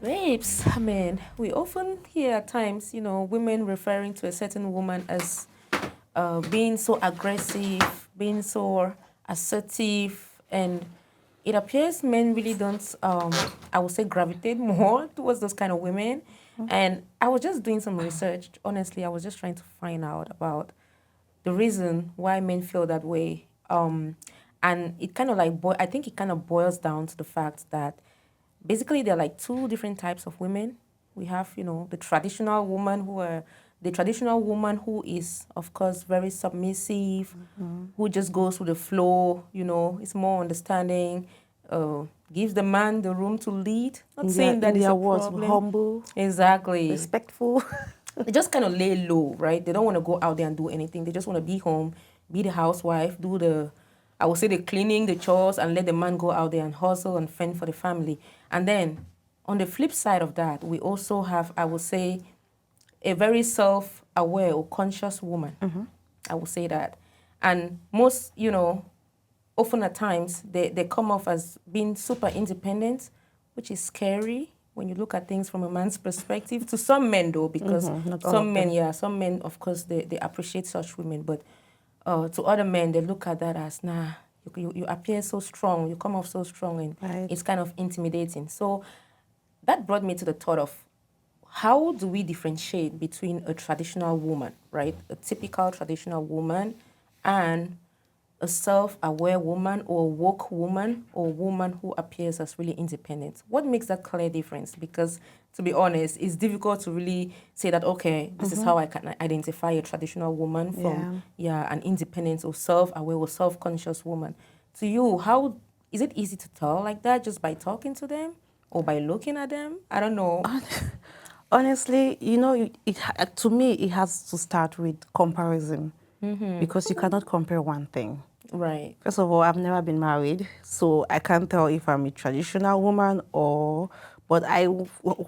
Babes, I mean, we often hear at times, women referring to a certain woman as being so aggressive, being so assertive, and it appears men really don't, I would say, gravitate more towards those kind of women. And I was just doing some research. Honestly, I was just trying to find out about the reason why men feel that way. And it kind of like, I think it kind of boils down to the fact that basically there are like two different types of women. We have, the traditional woman who is, of course, very submissive, who just goes with the flow, is more understanding, gives the man the room to lead. Not saying that is a words, problem. humble, Exactly. respectful. They just kind of lay low, right? They don't want to go out there and do anything. They just want to be home, be the housewife, do I would say the cleaning, the chores, and let the man go out there and hustle and fend for the family. And then on the flip side of that, we also have, I would say, a very self-aware or conscious woman. I would say that. And most, often at times, they come off as being super independent, which is scary when you look at things from a man's perspective. To some men, though, because some men, of course, they appreciate such women. But to other men, they look at that as, nah, you appear so strong, you come off so strong, and Right. it's kind of intimidating. So that brought me to the thought of, how do we differentiate between a traditional woman, right? A typical traditional woman and a self-aware woman or a woke woman or a woman who appears as really independent? What makes that clear difference? Because to be honest, it's difficult to really say that, okay, this is how I can identify a traditional woman from an independent or self-aware or self-conscious woman. To you, how is it easy to tell like that just by talking to them or by looking at them? I don't know. Honestly, to me, it has to start with comparison because you cannot compare one thing. Right. First of all, I've never been married, so I can't tell if I'm a traditional woman but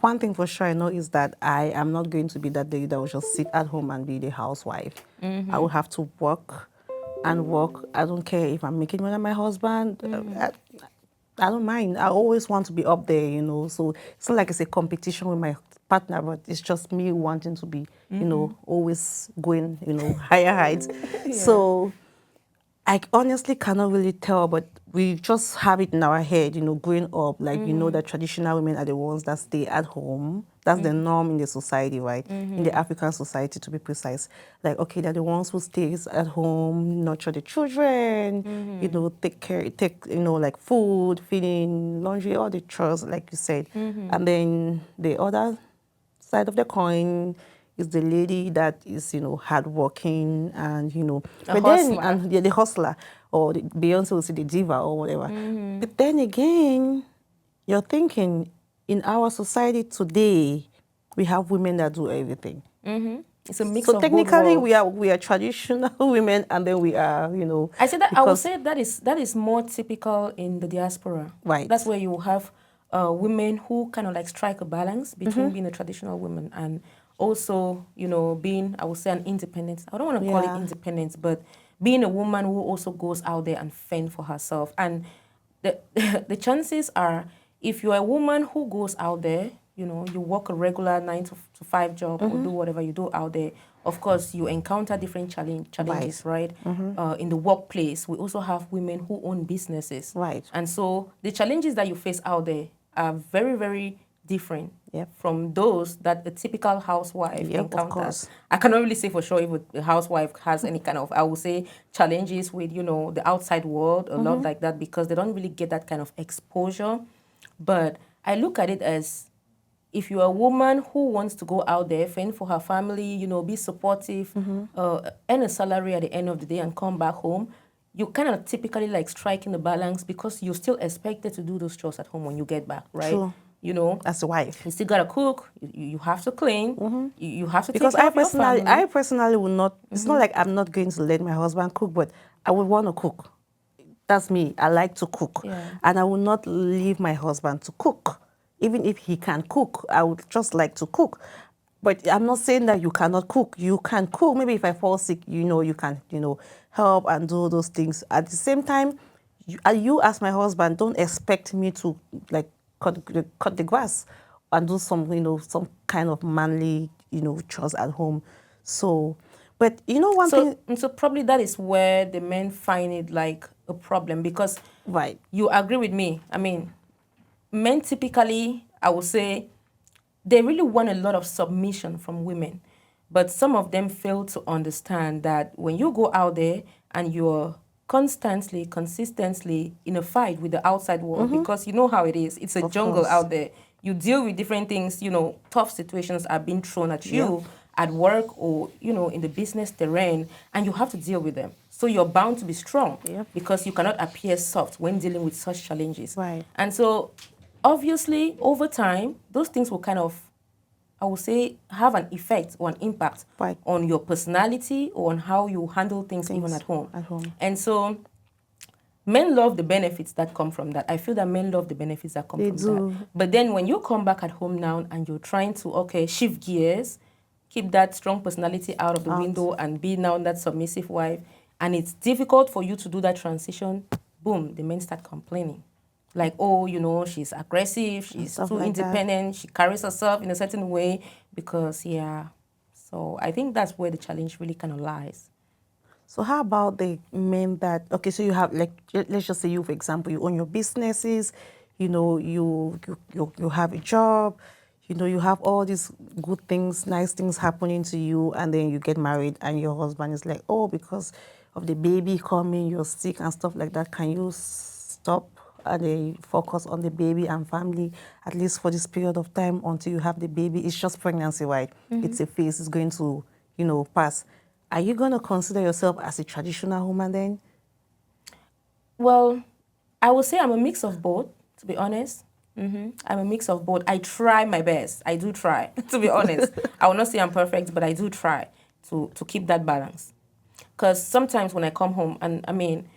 one thing for sure I know is that I am not going to be that lady that will just sit at home and be the housewife. I will have to work and work. I don't care if I'm making money than my husband. I don't mind. I always want to be up there, So it's not like it's a competition with my partner, but it's just me wanting to be, always going, higher heights. So I honestly cannot really tell, but we just have it in our head, growing up, like, that traditional women are the ones that stay at home. That's the norm in the society, right? In the African society, to be precise. Like, okay, they're the ones who stays at home, nurture the children, take, like food, feeding, laundry, all the chores, like you said. And then the other side of the coin is the lady that is, hardworking and, but hustler. then, and the hustler, or the Beyonce will say the diva or whatever. But then again, you're thinking, in our society today, we have women that do everything. It's a mix So of technically, both worlds. we are traditional women, and then we are, I say that I would say that is more typical in the diaspora. Right. That's where you have women who kind of like strike a balance between being a traditional woman and also, being, I would say, an independent. I don't want to call it independence, but being a woman who also goes out there and fend for herself. And the the chances are, if you're a woman who goes out there, you work a regular 9 to 5 job or do whatever you do out there, of course, you encounter different challenges, right? In the workplace, we also have women who own businesses. Right. And so the challenges that you face out there are very, very different from those that a typical housewife encounters. Of course. I cannot really say for sure if a housewife has any kind of, I would say, challenges with, the outside world, a lot like that, because they don't really get that kind of exposure. But I look at it as, if you're a woman who wants to go out there, fend for her family, be supportive, earn a salary at the end of the day and come back home, you kind of typically like striking the balance because you're still expected to do those chores at home when you get back, right? True. As a wife, you still gotta cook. You have to clean. You have to because take care of your family. I personally will not. It's not like I'm not going to let my husband cook, but I would want to cook. That's me. I like to cook, and I will not leave my husband to cook. Even if he can cook, I would just like to cook. But I'm not saying that you cannot cook. You can cook. Maybe if I fall sick, you can, help and do those things. At the same time, you as my husband, don't expect me to like cut the grass and do some, some kind of manly, chores at home. So, but one So, thing, so probably that is where the men find it like a problem because right? you agree with me. I mean, men typically, I would say, they really want a lot of submission from women. But some of them fail to understand that when you go out there and you're constantly, consistently in a fight with the outside world, because you know how it is, it's a Of jungle course. out there. You deal with different things, tough situations are being thrown at Yep. you at work or, in the business terrain, and you have to deal with them. So you're bound to be strong Yep. because you cannot appear soft when dealing with such challenges. Right. And so obviously, over time, those things will kind of, I would say, have an effect or an impact Right. on your personality or on how you handle things even Things at home. at home. And so men love the benefits that come from that. I feel that men love the benefits that come They from that. do. But then when you come back at home now and you're trying to, okay, shift gears, keep that strong personality out of the Out. window and be now that submissive wife, and it's difficult for you to do that transition, boom, the men start complaining. Like, oh, she's aggressive, And she's stuff too like that. independent, she carries herself in a certain way because, yeah. So I think that's where the challenge really kind of lies. So how about the men that, okay, so you have, like, let's just say you, for example, you own your businesses, you have a job, you have all these good things, nice things happening to you, and then you get married and your husband is like, oh, because of the baby coming, you're sick and stuff like that. Can you stop and then focus on the baby and family, at least for this period of time until you have the baby? It's just pregnancy, right? It's a phase, it's going to, pass. Are you going to consider yourself as a traditional woman then? Well, I would say I'm a mix of both, to be honest. I'm a mix of both. I try my best. I do try, to be honest. I will not say I'm perfect, but I do try to keep that balance. Because sometimes when I come home, and I mean,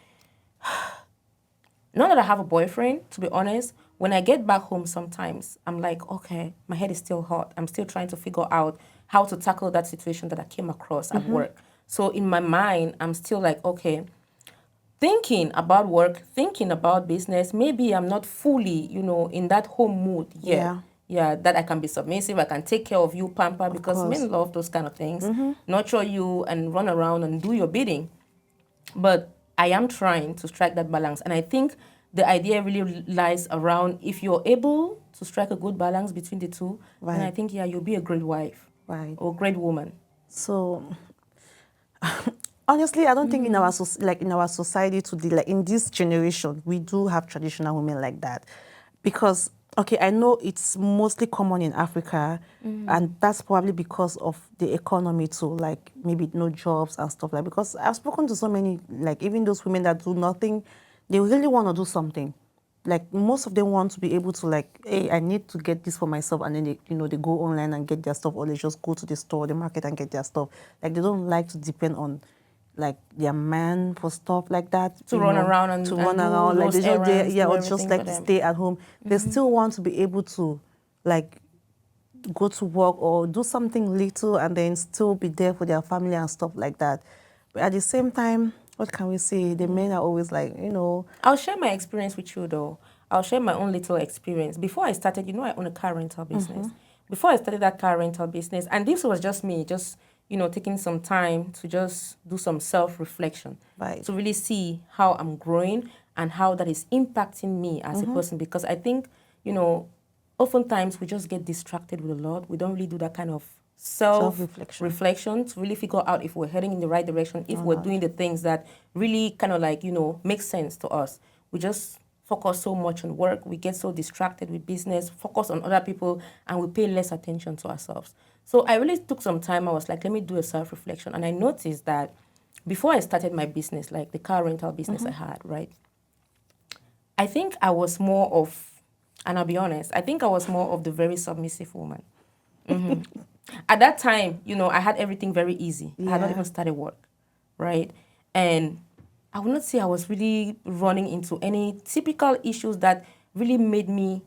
now that I have a boyfriend, to be honest, when I get back home sometimes, I'm like, okay, my head is still hot. I'm still trying to figure out how to tackle that situation that I came across at work. So in my mind, I'm still like, okay, thinking about work, thinking about business, maybe I'm not fully, in that home mood yet. Yeah, Yeah, that I can be submissive, I can take care of you, pamper, of because course. men love those kind of things. Nurture you and run around and do your bidding. But I am trying to strike that balance. And I think the idea really lies around if you're able to strike a good balance between the two, then I Right, think, yeah, you'll be a great wife right. or great woman. So honestly, I don't think in our like in our society today, like in this generation, we do have traditional women like that, because okay, I know it's mostly common in Africa, and that's probably because of the economy too, like maybe no jobs and stuff like. Because I've spoken to so many, like even those women that do nothing, they really want to do something. Like most of them want to be able to, like, hey, I need to get this for myself, and then they, they go online and get their stuff, or they just go to the store, the market, and get their stuff. Like they don't like to depend on like their man for stuff like that, To run around to and run do around. Like those they just there, errands, yeah, do or just everything for like to them. stay at home. They still want to be able to like go to work or do something little and then still be there for their family and stuff like that. But at the same time, what can we say? The men are always like, I'll share my experience with you though. I'll share my own little experience. Before I started, I own a car rental business. Before I started that car rental business, and this was just me, just, taking some time to just do some self-reflection right. to really see how I'm growing and how that is impacting me as a person. Because I think, oftentimes we just get distracted with a lot. We don't really do that kind of self Self-reflection reflection to really figure out if we're heading in the right direction, if or we're not. doing the things that really kind of like, make sense to us. We just focus so much on work, we get so distracted with business, focus on other people, and we pay less attention to ourselves. So I really took some time. I was like, let me do a self reflection. And I noticed that before I started my business, like the car rental business I had, right? I think I was more of, and I'll be honest, I think I was more of the very submissive woman. At that time, I had everything very easy. I had not Yeah. even started work, right? And I would not say I was really running into any typical issues that really made me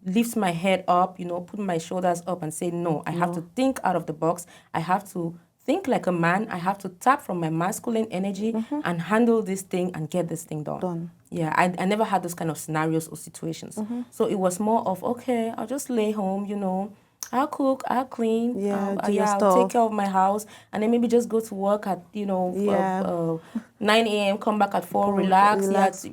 lift my head up, put my shoulders up and say, no, I have to No. think out of the box. I have to think like a man. I have to tap from my masculine energy and handle this thing and get this thing done. Yeah, I never had those kind of scenarios or situations. So it was more of, okay, I'll just lay home, I'll cook, I'll clean, Yeah, do your I'll take stuff. care of my house, and then maybe just go to work at, Yeah. 9 a.m., come back at 4, Go relax, relax.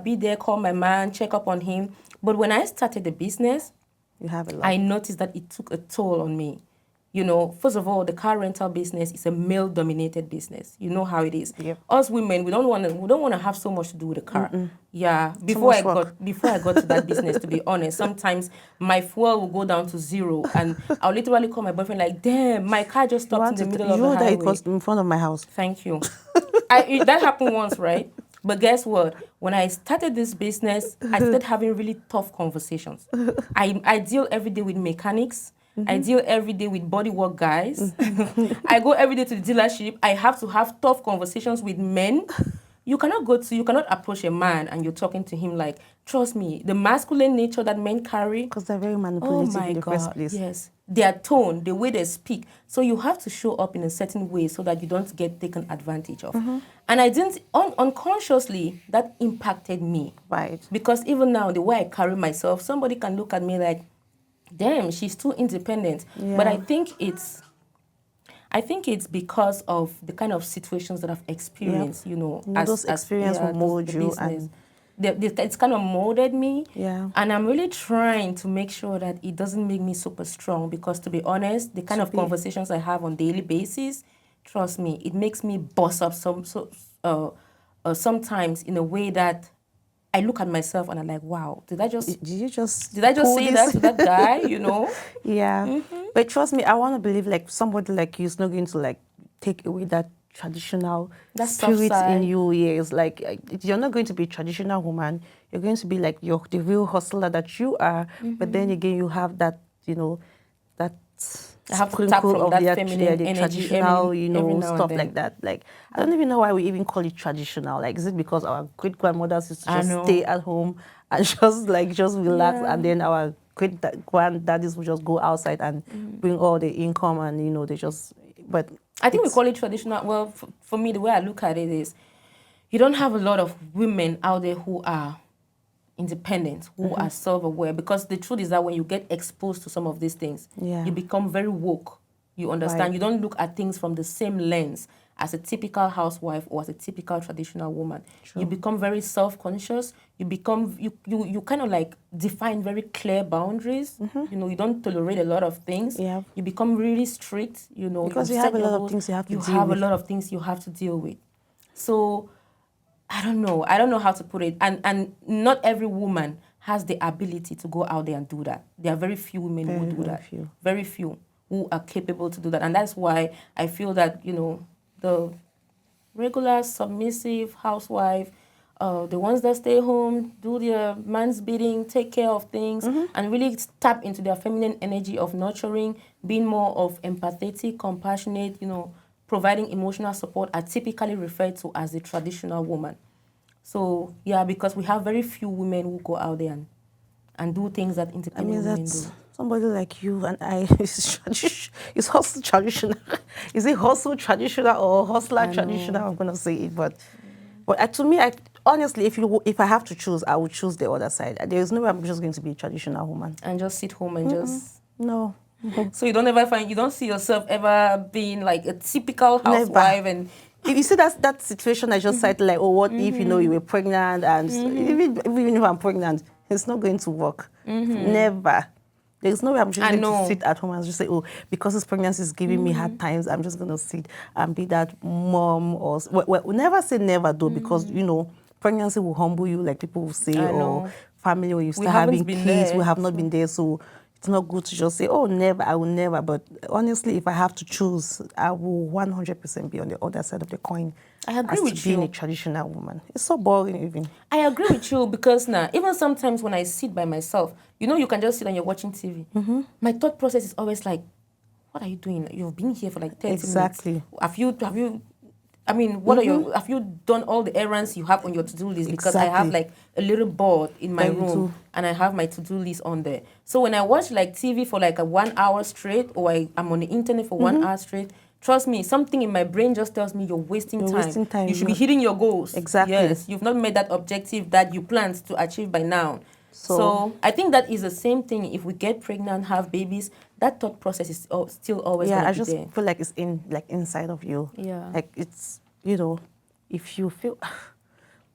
be there, call my man, check up on him. But when I started the business, You have a lot. I noticed that it took a toll on me. First of all, the car rental business is a male-dominated business. You know how it is. Yep. Us women, we don't want to have so much to do with the car. Yeah. much work. Before I got to that business, to be honest, sometimes my fuel will go down to 0, and I'll literally call my boyfriend like, "Damn, my car just stopped in the middle You of the know that it highway." was in front of my house. Thank you. That happened once, right? But guess what? When I started this business, I started having really tough conversations. I deal every day with mechanics. I deal every day with bodywork guys. I go every day to the dealership. I have to have tough conversations with men. You cannot approach a man and you're talking to him like, trust me, the masculine nature that men carry. Because they're very Oh manipulative my in the first God, place. yes. Their tone, the way they speak. So you have to show up in a certain way so that you don't get taken advantage of. And I didn't, unconsciously, that impacted me. Right. Because even now, the way I carry myself, somebody can look at me like, damn, she's too independent. Yeah. But I think it's because of the kind of situations that I've experienced, those experiences will mold you business. It's kind of molded me. Yeah. And I'm really trying to make sure that it doesn't make me super strong, because to be honest, the kind of conversations I have on daily basis, trust me, it makes me boss up sometimes in a way that I look at myself and I'm like, wow, did I just say that to that guy, Yeah. But trust me, I want to believe like somebody like you is not going to like take away that traditional That soft spirit side. in you. Yes, like you're not going to be a traditional woman. You're going to be like the real hustler that you are. But then again, you have that, that I have to tap sprinkle from of that the feminine the energy traditional, every now and stuff then. like that. Like I don't even know why we even call it traditional. Like is it because our great grandmothers used to I just know. stay at home and just relax, Yeah. and then our great granddaddies would just go outside and bring all the income, and they just. But I think we call it traditional. Well, for me, the way I look at it is, you don't have a lot of women out there who are independent, who are self-aware, because the truth is that when you get exposed to some of these things, Yeah. you become very woke. You understand? Right. You don't look at things from the same lens as a typical housewife or as a typical traditional woman. True. You become very self-conscious. You kind of like define very clear boundaries. You don't tolerate a lot of things. Yeah. You become really strict. Because you set have a your lot of goals. things you have to You deal have with. a lot of things you have to deal with. So I don't know how to put it. And not every woman has the ability to go out there and do that. There are very few women who do that. few. Very few who are capable to do that. And that's why I feel that, the regular submissive housewife, the ones that stay home, do their man's bidding, take care of things, and really tap into their feminine energy of nurturing, being more of empathetic, compassionate, providing emotional support, are typically referred to as the traditional woman. So, yeah, because we have very few women who go out there and do things that I independent mean, women that's do. somebody like you and I. It's hustle traditional. Is it hustle traditional or hustler traditional? I'm gonna say it, but to me, honestly, if I have to choose, I would choose the other side. There is no way I'm just going to be a traditional woman. And just sit home and just... No. So you don't see yourself ever being like a typical housewife. And if you see that situation I just cited, like, oh, what if you were pregnant, and even if I'm pregnant, it's not going to work. Never. There's no way I'm just going to sit at home and just say, oh, because this pregnancy is giving me hard times, I'm just going to sit and be that mom. Or never say never though, because pregnancy will humble you, like people will say, or family when you start having kids, we have not been there, so it's not good to just say, oh, never, I will never. But honestly, if I have to choose, I will 100% be on the other side of the coin. I agree with being you. a traditional woman. It's so boring even. I agree with you, because now, even sometimes when I sit by myself, you can just sit and you're watching TV. My thought process is always like, what are you doing? You've been here for like 30 Exactly. minutes. Have you I mean, what have you done all the errands you have on your to-do list? Because I have like a little board in my room and I have my to-do list on there. So when I watch like TV for like a 1 hour straight, or I'm on the internet for 1 hour straight, trust me, something in my brain just tells me you're wasting You're time. wasting time. You should be hitting your goals. Exactly. Yes, you've not made that objective that you planned to achieve by now. So So I think that is the same thing. If we get pregnant, have babies, that thought process is still always yeah, going I to be just there. feel like it's in like inside of you. Yeah. Like it's, you know, if you feel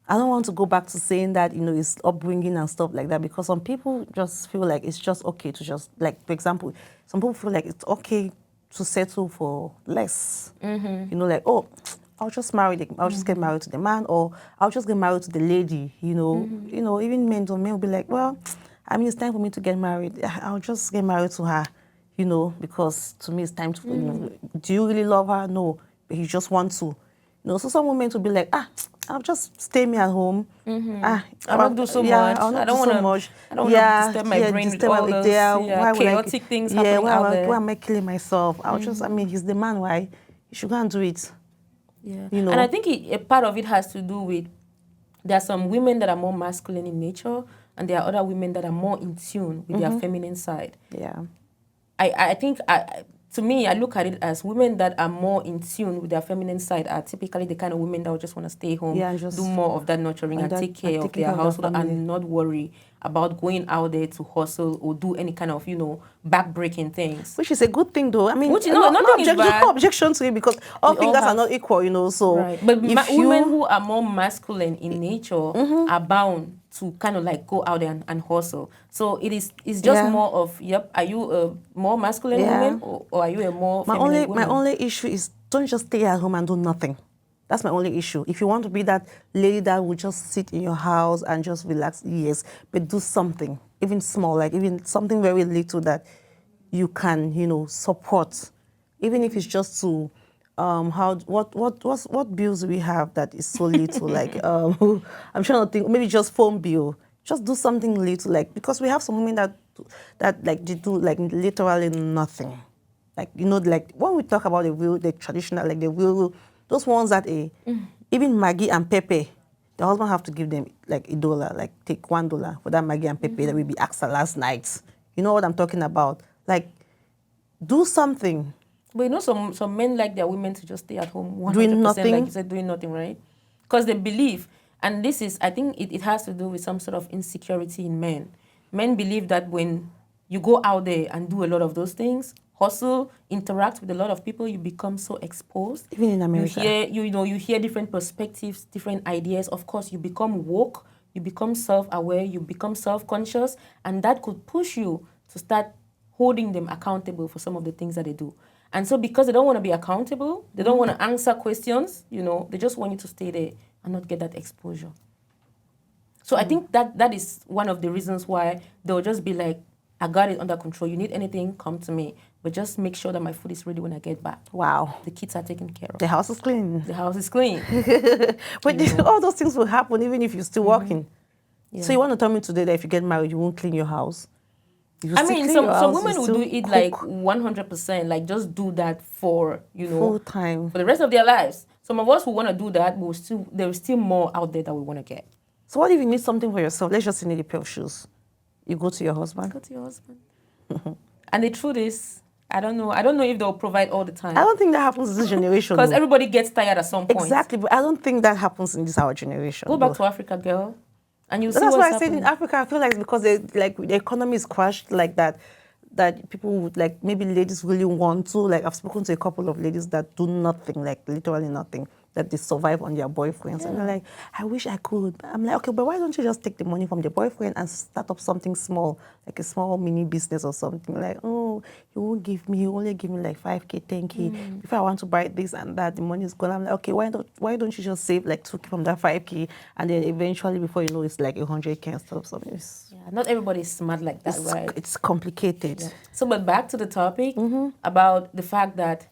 I don't want to go back to saying that, you know, it's upbringing and stuff like that, because some people just feel like it's just okay to just, like, for example, some people feel like it's okay to settle for less. You know, like, oh, I'll just I'll just get married to the man, or I'll just get married to the lady, you know. You know, even men will be like, well, I mean, it's time for me to get married. I'll just get married to her, you know, because to me it's time to, you know, do you really love her? No, but you just want to. You know, so some women will be like, I'll just stay me at home. I'll not do so yeah, much. I'll not I do don't so want to. much. I don't want to Yeah, disturb my yeah, brain with disturb all my, those yeah, why would chaotic things yeah, happening out there. why am I killing myself? I'll just, I mean, he's the man, why? You should go and do it. Yeah, You know. and I think a part of it has to do with there are some women that are more masculine in nature, and there are other women that are more in tune with their feminine side. Yeah. I think to me, I look at it as women that are more in tune with their feminine side are typically the kind of women that will just want to stay home, Yeah, and just do more of that nurturing, and take care of taking their care of their household family. and not worry about going out there to hustle or do any kind of, backbreaking things. Which is a good thing, though. I mean, Which, nothing is bad. no objection to it, because all We all fingers are have not equal, you know. So Right. But if women you, who are more masculine in nature are bound to kind of like go out there and hustle. So it's just yeah, more of, are you a more masculine yeah. woman, or are you a more My feminine my woman? only issue is, don't just stay at home and do nothing. That's my only issue. If you want to be that lady that will just sit in your house and just relax, yes, but do something, even small, like even something very little that you can, you know, support, even if it's just to, what bills do we have that is so little, like, I'm trying to think, maybe just phone bill. Just do something little, like, because we have some women that like they do like literally nothing. Like, you know, like when we talk about the traditional, like the real, those ones that even Maggie and Pepe, the husband have to give them like $1, like take $1 for that Maggie and Pepe that will be asked last night. You know what I'm talking about? Like, do something. But some men like their women to just stay at home 100%, Doing like nothing. you said, doing nothing, right? Because they believe, and this is, I think it has to do with some sort of insecurity in men. Men believe that when you go out there and do a lot of those things, hustle, interact with a lot of people, you become so exposed. Even in America. You hear different perspectives, different ideas. Of course, you become woke, you become self-aware, you become self-conscious, and that could push you to start holding them accountable for some of the things that they do. And so because they don't want to be accountable, they don't want to answer questions, they just want you to stay there and not get that exposure. So I think that is one of the reasons why they'll just be like, I got it under control. You need anything, come to me. But just make sure that my food is ready when I get back. Wow. The kids are taken care of. The house is clean. The house is clean. But all those things will happen even if you're still working. Yeah. So you want to tell me today that if you get married, you won't clean your house? You I still mean, clean some your some house, you women will do still it cook like 100%, like just do that for, full time. for the rest of their lives. Some of us who want to do that, there is still more out there that we want to get. So what if you need something for yourself? Let's just say you need a pair of shoes. You go to your husband. Go to your husband. And the truth is, I don't know if they'll provide all the time. I don't think that happens in this generation. Because though. everybody gets tired at some point. Exactly, but I don't think that happens in this our generation. Go back to Africa, girl, and you'll see That's what's why I said happening. in Africa, I feel like it's because the economy is crashed like that. That people would, like, maybe ladies really want to, like, I've spoken to a couple of ladies that do nothing, like literally nothing, that they survive on their boyfriends. And they're like, I wish I could. I'm like, okay, but why don't you just take the money from the boyfriend and start up something small, like a small mini business or something? Like, oh, you won't give me, you only give me like 5K, 10K. If I want to buy this and that, the money is gone. I'm like, okay, why don't you just save like 2K from that 5K, and then eventually, before you know, it's like 100K and stuff. So Not everybody is smart like that, right? It's complicated. Yeah. So, but back to the topic about the fact that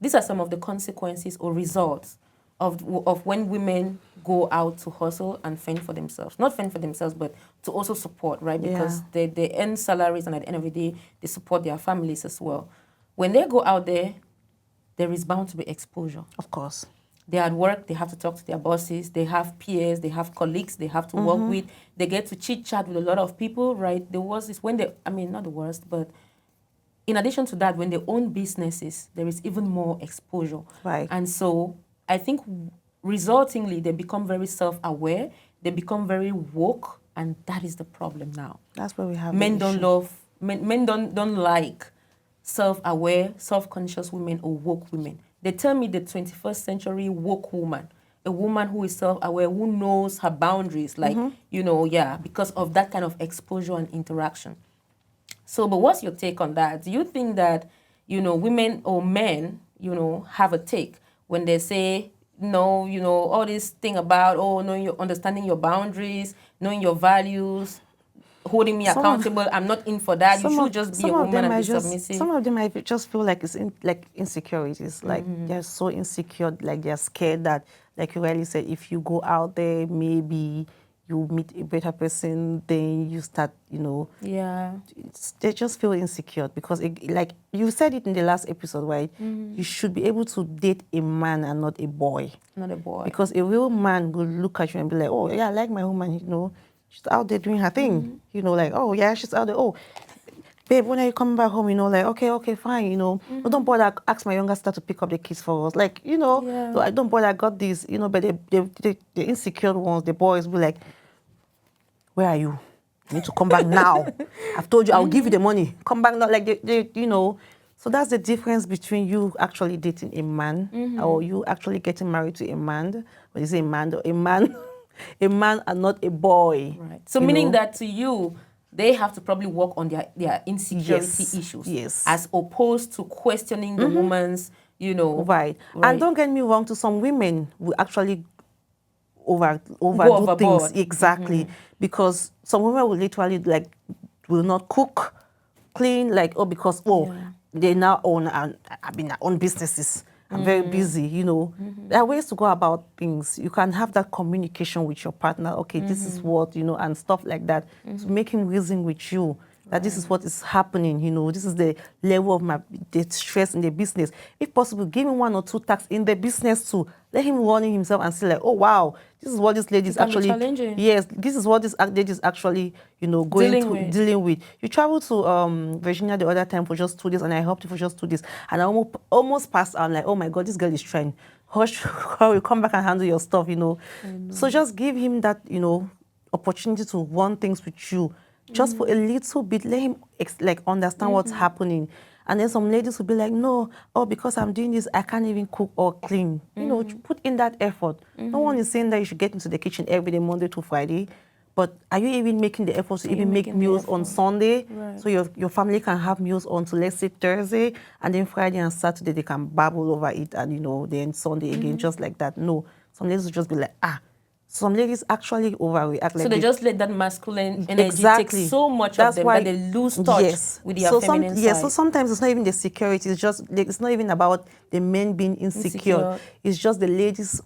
these are some of the consequences or results of when women go out to hustle and fend for themselves. Not fend for themselves, but to also support, right? Because they earn salaries, and at the end of the day, they support their families as well. When they go out there, there is bound to be exposure. Of course. They're at work, they have to talk to their bosses, they have peers, they have colleagues they have to work with. They get to chit-chat with a lot of people, right? The worst is when not the worst, but in addition to that, when they own businesses, there is even more exposure. Right. And so I think resultingly, they become very self-aware, they become very woke, and that is the problem now. That's where we have Men the don't issue. love, men don't like self-aware, self-conscious women or woke women. They tell me the 21st century woke woman, a woman who is self-aware, who knows her boundaries, like, because of that kind of exposure and interaction. So, but what's your take on that? Do you think that, women or men, have a take when they say, no, all this thing about, knowing understanding your boundaries, knowing your values, holding me accountable, I'm not in for that. You should just be a woman and be submissive. Some of them might just feel like it's like insecurities, like they're so insecure, like they're scared that, like you rightly said, if you go out there, maybe you meet a better person, then you start, Yeah. they just feel insecure because, like you said it in the last episode, right? You should be able to date a man and not a boy. Not a boy. Because a real man will look at you and be like, oh, yeah, I like my woman, she's out there doing her thing. Like, oh, yeah, she's out there. Oh, babe, when are you coming back home? Like, okay, fine, But don't bother, ask my younger sister to pick up the kids for us. Like, don't bother, I got this, but the insecure ones, the boys will be like, where are you? You need to come back now. I've told you, I'll give you the money. Come back now. Like, So that's the difference between you actually dating a man or you actually getting married to a man. When you say a man, a man and not a boy. Right. So meaning that to you, they have to probably work on their insecurity issues. Yes. As opposed to questioning the woman's, Right. And don't get me wrong, to some women will actually overdo overboard. things. Exactly. Because some women will literally will not cook, clean, because they now own own businesses. I'm very busy, There are ways to go about things. You can have that communication with your partner. Okay, this is what, and stuff like that. To make him reason with you that this is what is happening, this is the level of the stress in the business. If possible, give him 1 or 2 tasks in the business too. Let him run it himself and say like, oh wow, this is what this lady is actually. Yes, this is what this lady is actually, dealing with. You traveled to Virginia the other time for just 2 days, and I helped you for just 2 days, and I almost passed out like, oh my God, this girl is trying. Hush, hurry, come back and handle your stuff, So just give him that, opportunity to run things with you. Just for a little bit, let him understand what's happening. And then some ladies will be like, no, because I'm doing this, I can't even cook or clean. Put in that effort. No one is saying that you should get into the kitchen every day, Monday to Friday. But are you even making the effort to even make meals on Sunday? Right. So your family can have meals on to, let's say, Thursday, and then Friday and Saturday they can babble over it, and, then Sunday again, just like that. No, some ladies will just be like, Some ladies actually overreact. So they just let that masculine energy take so much of them that they lose touch with their feminine side. So sometimes it's not even the security. It's not even about the men being insecure. It's just the ladies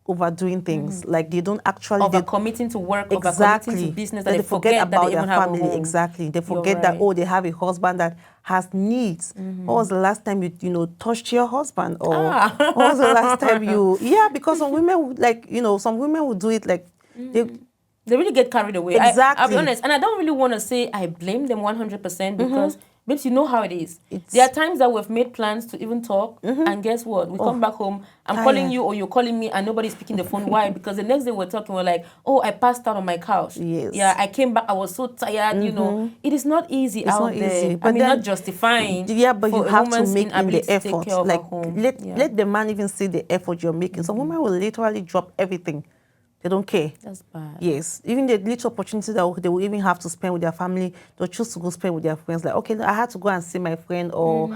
overdoing things. Like they don't actually overcommitting to work, overcommitting to business, that they forget about that they their even have family. a home. Exactly. They forget that they have a husband that has needs. When was the last time you touched your husband? Or when was the last time because some women would some women would do it like they really get carried away. Exactly. I'll be honest, and I don't really want to say I blame them 100% because babes, you know how it is. There are times that we've made plans to even talk, and guess what? We come back home, I'm calling you or you're calling me, and nobody's picking the phone. Why? Because the next day we're talking, we're like, oh, I passed out on my couch. Yes. Yeah, I came back, I was so tired, It is not easy out there. Easy. But not justifying. Yeah, but you have to make in the effort. Let the man even see the effort you're making. Some women will literally drop everything. They don't care. That's bad. Yes. Even the little opportunity that they will even have to spend with their family, they'll choose to go spend with their friends. Like, okay, I had to go and see my friend, or,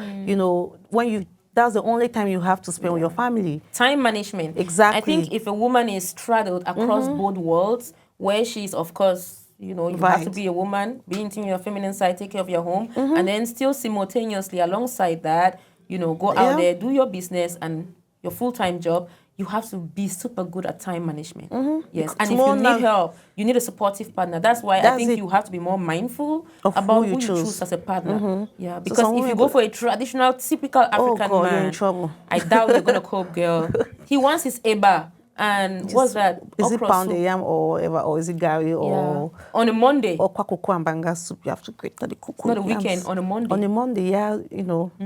that's the only time you have to spend with your family. Time management. Exactly. I think if a woman is straddled across both worlds, where she's, of course, you have to be a woman, be into your feminine side, take care of your home, and then still simultaneously alongside that, go out there, do your business and your full-time job. You have to be super good at time management. Yes, and if you need help, you need a supportive partner. That's why I think you have to be more mindful about who you choose as a partner. Yeah, because if you go for a traditional, typical African man, you're in trouble. I doubt you're going to cope, girl. He wants his Eba, And what's that? Is it Okra pounded soup. yam or whatever, or is it gari or on a Monday, kwakoko and banga soup? You have to grate the cocoa not a yams. weekend, on a Monday. On a Monday, yeah,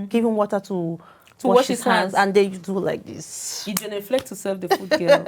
give him water to wash his hands, and then you do like this. You genuflect to serve the food, girl.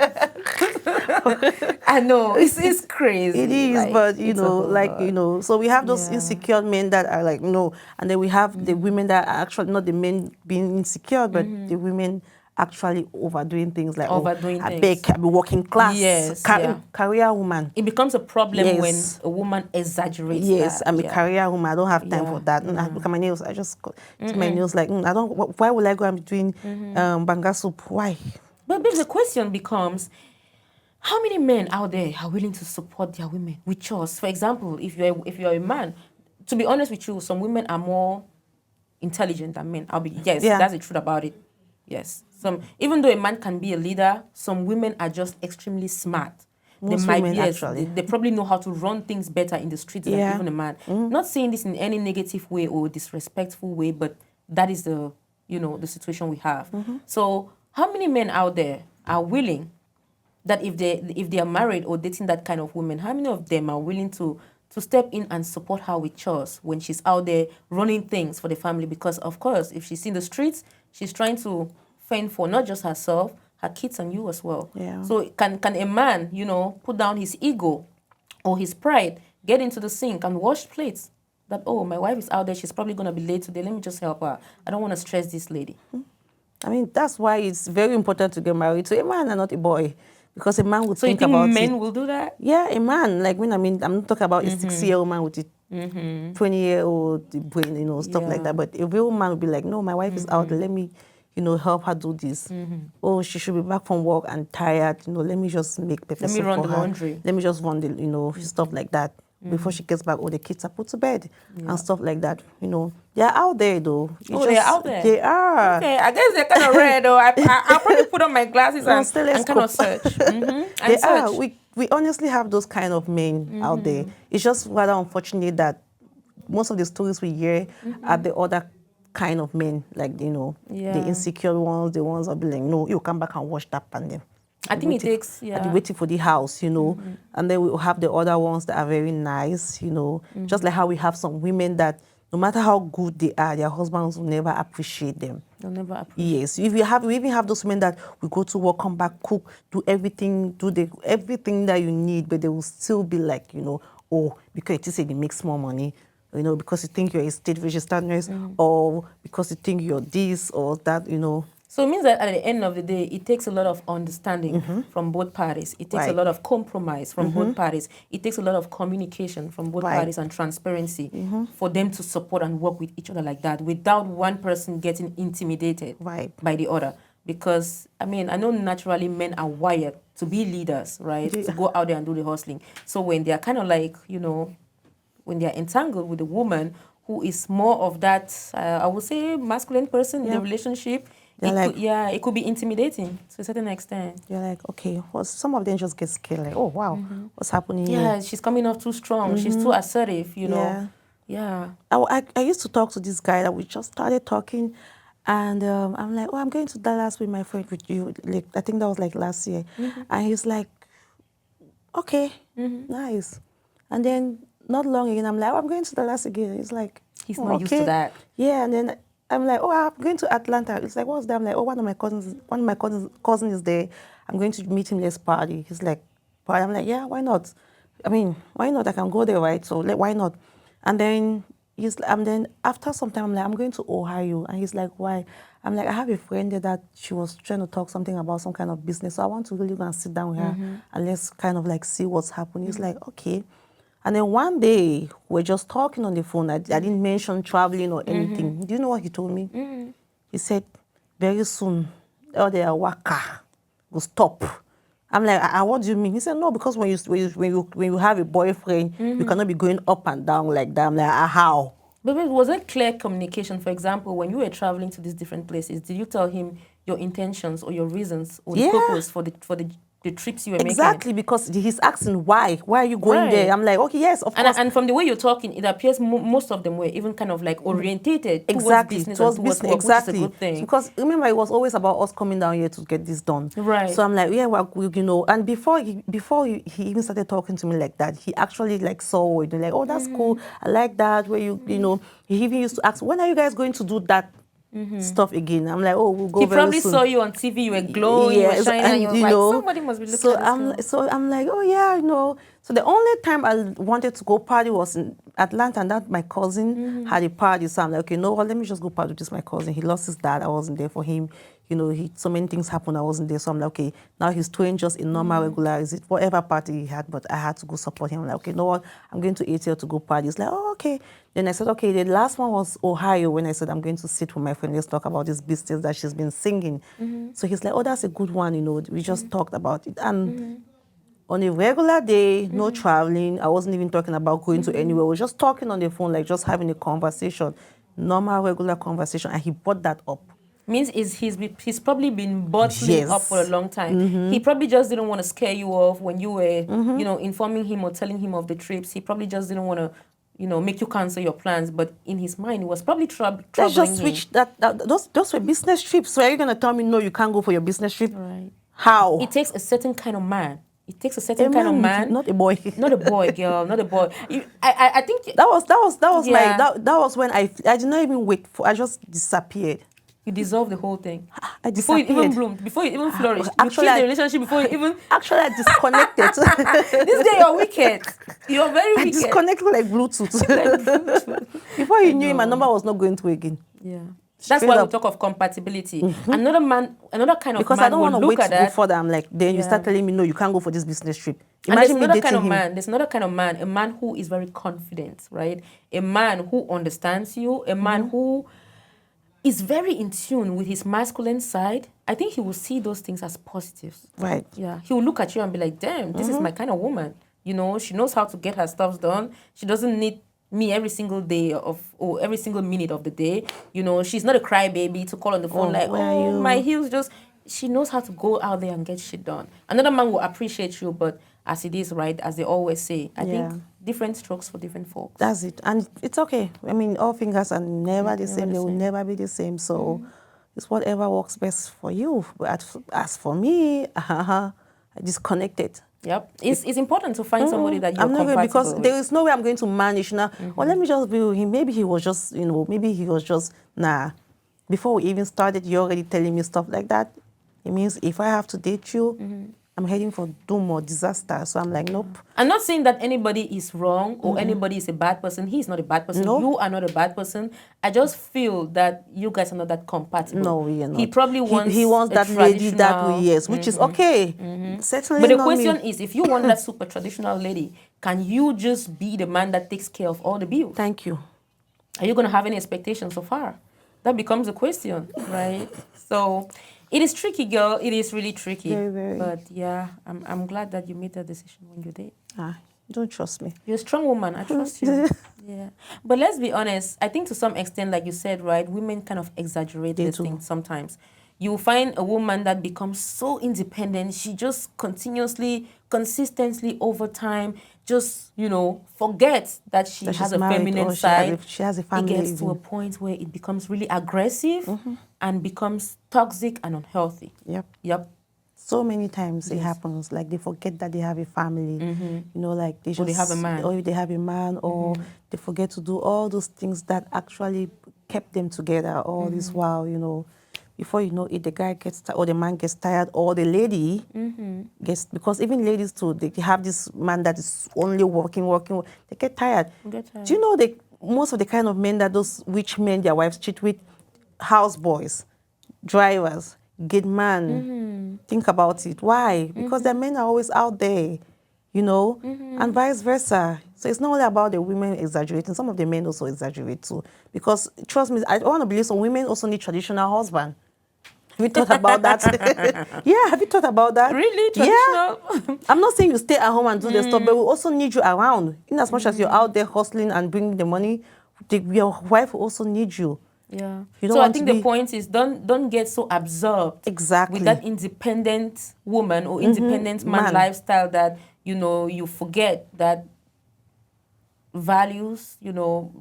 I know it's crazy. It is, like, but so we have those Yeah. insecure men that are like no, and then we have the women that are actually not the men being insecure, but the women actually overdoing things like Overdoing I things. beg, I be working class, Yes, career woman. It becomes a problem Yes. when a woman exaggerates Yes, that. I'm a career woman. I don't have time Yeah, for that. I look at my nails. I just do my nails like I don't. Why would I go and be doing banga soup? Why? But the question becomes, how many men out there are willing to support their women with chores? For example, if you're a man, to be honest with you, some women are more intelligent than men. That's the truth about it. Yes. Even though a man can be a leader, some women are just extremely smart. Most women, actually. They probably know how to run things better in the streets than even a man. Not saying this in any negative way or disrespectful way, but that is the situation we have. So how many men out there are willing that if they are married or dating that kind of woman, how many of them are willing to step in and support her with chores when she's out there running things for the family? Because of course, if she's in the streets, she's trying to fend for not just herself, her kids and you as well. Yeah. So can a man, put down his ego or his pride, get into the sink and wash plates? That, oh, my wife is out there, she's probably going to be late today, let me just help her. I don't want to stress this lady. I mean, that's why it's very important to get married to a man and not a boy. Because a man would think about it. So you think men will do that? Yeah, a man. Like, I'm not talking about a 6-year-old man with a 20-year-old brain, stuff like that. But a real man would be like, no, my wife is out there, let me, help her do this. Oh, she should be back from work and tired, let me just make pepper soup for her. Let me run the laundry. Let me just run the, stuff like that. Before she gets back, the kids are put to bed and stuff like that. They're out there though. They're out there. They are. Okay, I guess they're kind of rare though. I'll probably put on my glasses and kind of search. They are. We honestly have those kind of men out there. It's just rather unfortunate that most of the stories we hear are the other kind of men, like the insecure ones, the ones that be like, no, you come back and wash that pan. I think it takes, I'll be waiting for the house, and then we have the other ones that are very nice, just like how we have some women that no matter how good they are, their husbands will never appreciate them. They'll never appreciate. Yes, we even have those women that we go to work, come back, cook, do everything, everything that you need, but they will still be like, oh, because you say they make small money, because you think you're a state registered nurse, or because you think you're this or that, So it means that at the end of the day, it takes a lot of understanding from both parties. It takes a lot of compromise from both parties. It takes a lot of communication from both parties and transparency for them to support and work with each other like that without one person getting intimidated by the other. Because, I know naturally men are wired to be leaders, right? To go out there and do the hustling. So when they're kind of like, when they're entangled with a woman who is more of that, I would say, masculine person in the relationship, it could be intimidating to a certain extent. You're like, okay, well, some of them just get scared, like, oh, wow, what's happening here? Yeah, she's coming off too strong. She's too assertive, know. Yeah. I used to talk to this guy that we just started talking, and I'm like, oh, I'm going to Dallas with my friend, with you. Like, I think that was like last year. And he's like, okay, nice. And then not long again, I'm like, oh, I'm going to Dallas again. He's like, he's not used to that. Yeah, and then I'm like, oh, I'm going to Atlanta. It's like, what's that? I'm like, oh, one of my cousins is there. I'm going to meet him. Let's party. He's like, party. I'm like, yeah, why not? Why not? I can go there, right? So why not? And then then after some time, I'm like, I'm going to Ohio. And he's like, why? I'm like, I have a friend there that she was trying to talk something about some kind of business. So I want to really go and sit down with her and let's kind of like see what's happening. He's like, okay. And then one day, we're just talking on the phone. I didn't mention traveling or anything. Do you know what he told me? He said, very soon, all the waka will stop. I'm like, what do you mean? He said, no, because when you have a boyfriend, you cannot be going up and down like that. I'm like, how? But was there clear communication? For example, when you were traveling to these different places, did you tell him your intentions or your reasons or the purpose for the the trips you were making. Exactly, because he's asking why are you going there? Right. I'm like, okay, yes, of course. And from the way you're talking, it appears most of them were even kind of like orientated towards Exactly, business and towards business, work, which is a exactly. good thing. Because remember, it was always about us coming down here to get this done. Right. So I'm like, yeah, well, you know. And before he even started talking to me like that, he actually like saw it, like, oh, that's cool. I like that. Where you know, he even used to ask, when are you guys going to do that stuff again? I'm like, oh, we'll go He very probably soon. saw you on TV, you were glowing, you were Yes, shining, and you was you like, know, somebody must be looking at this girl. So I'm like, oh yeah, you know. So the only time I wanted to go party was in Atlanta, and that my cousin had a party. So I'm like, okay, no, well, let me just go party with this my cousin. He lost his dad. I wasn't there for him. You know, so many things happened. I wasn't there. So I'm like, okay, now he's throwing just a normal, regular, is it whatever party he had, but I had to go support him. I'm like, okay, you know what? I'm going to ATL to go party. He's like, oh, okay. Then I said, okay, the last one was Ohio when I said, I'm going to sit with my friend. Let's talk about this business that she's been singing. So he's like, oh, that's a good one. You know, we just talked about it. And on a regular day, no traveling. I wasn't even talking about going to anywhere. We were just talking on the phone, like just having a conversation, normal, regular conversation. And he brought that up. Means he's probably been bottling up for a long time. He probably just didn't want to scare you off when you were, you know, informing him or telling him of the trips. He probably just didn't want to, you know, make you cancel your plans. But in his mind, it was probably troubling Let's just him. switch that. Those were business trips. So are you going to tell me, no, you can't go for your business trip? Right. How? It takes a certain kind of man. It takes a certain kind of man. Not a boy. Not a boy, girl. Not a boy. I think that was yeah. that was when I did not even wait for. I just disappeared. You dissolved the whole thing. I before it disappeared. even bloomed, before it even flourished. Actually, you killed the relationship before it even. Actually, I disconnected. This day you're wicked. You're very wicked. I disconnected like Bluetooth. Before you knew it, my number was not going through again. Yeah. That's why we talk of compatibility. Another kind of because man I don't want to wait to go further. I'm like, then you start telling me, no, you can't go for this business trip. Imagine me dating him. There's another kind of man, a man who is very confident, right? A man who understands you, a man who is very in tune with his masculine side. I think he will see those things as positives. Right. Yeah. He will look at you and be like, damn, this is my kind of woman. You know, she knows how to get her stuff done. She doesn't need me every single day or every single minute of the day. You know, she's not a crybaby to call on the phone my heels just... She knows how to go out there and get shit done. Another man will appreciate you, but as it is, right, as they always say, I think different strokes for different folks. That's it. And it's okay. I mean, all fingers are never the same. They will never be the same. So it's whatever works best for you. But as for me, I disconnected. Yep. It's important to find somebody that you're compatible with. Because there is no way I'm going to manage now. Well, let me just be with him. Maybe he was just, nah. Before we even started, you're already telling me stuff like that. It means if I have to date you, I'm heading for doom or disaster. So I'm like, nope. I'm not saying that anybody is wrong or anybody is a bad person. He's not a bad person. No. You are not a bad person. I just feel that you guys are not that compatible. No, we are not. He probably wants he wants that lady that way, yes, which is okay. Certainly but the not question me. is, if you want that super traditional lady, can you just be the man that takes care of all the bills? Thank you. Are you going to have any expectations so far? That becomes a question, right? So it is tricky, girl. It is really tricky. Very, very. But yeah, I'm glad that you made that decision when you did. You don't trust me. You're a strong woman. I trust you. Yeah. But let's be honest. I think to some extent, like you said, right, women kind of exaggerate these things sometimes. You find a woman that becomes so independent. She just consistently over time, just, forgets that she has a feminine side. She has a family. It gets to a point where it becomes really aggressive and becomes toxic and unhealthy. Yep. So many times it happens, like they forget that they have a family, like they just... Or they have a man. Or they have a man, or they forget to do all those things that actually kept them together all this while, Before you know it, the guy gets tired, or the man gets tired, or the lady gets... Because even ladies too, they have this man that is only working, they get tired. Do you know most of the kind of men that those rich men, their wives cheat with? Houseboys, drivers, gate man. Think about it. Why? Because the men are always out there, and vice versa. So it's not only about the women exaggerating. Some of the men also exaggerate too. Because trust me, I want to believe some women also need traditional husband. Have you thought about that? Yeah, have you thought about that? Really? Traditional? Yeah. I'm not saying you stay at home and do the stuff, but we also need you around. In as much as you're out there hustling and bringing the money, your wife will also need you. Yeah. You don't So I want to think the be point is don't get so absorbed with exactly that independent woman or independent man man. lifestyle that you forget that values,